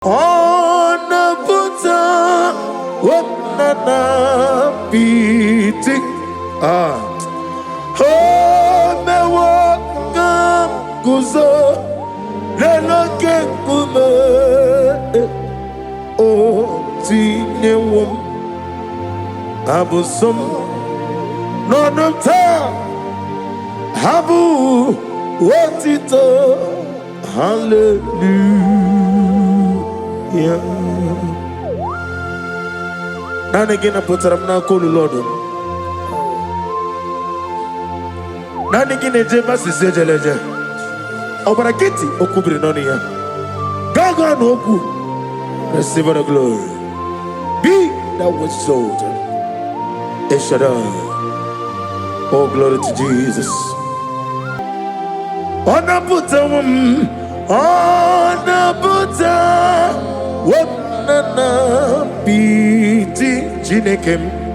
On a buta, what na beating. Oh, me walk guzo, lelo kenkume. Oh, tine wom, abusum, no no ta, habu, what it hallelujah. Nan again I put up now call the Lord. Nan again a jemas is a jeleja. Obarakiti okubri nonia. Gaga no ku. Receive the glory. Be that which sold. Eshadai. Oh, glory to Jesus. On a buta, on a buta, what na beating Jinekem.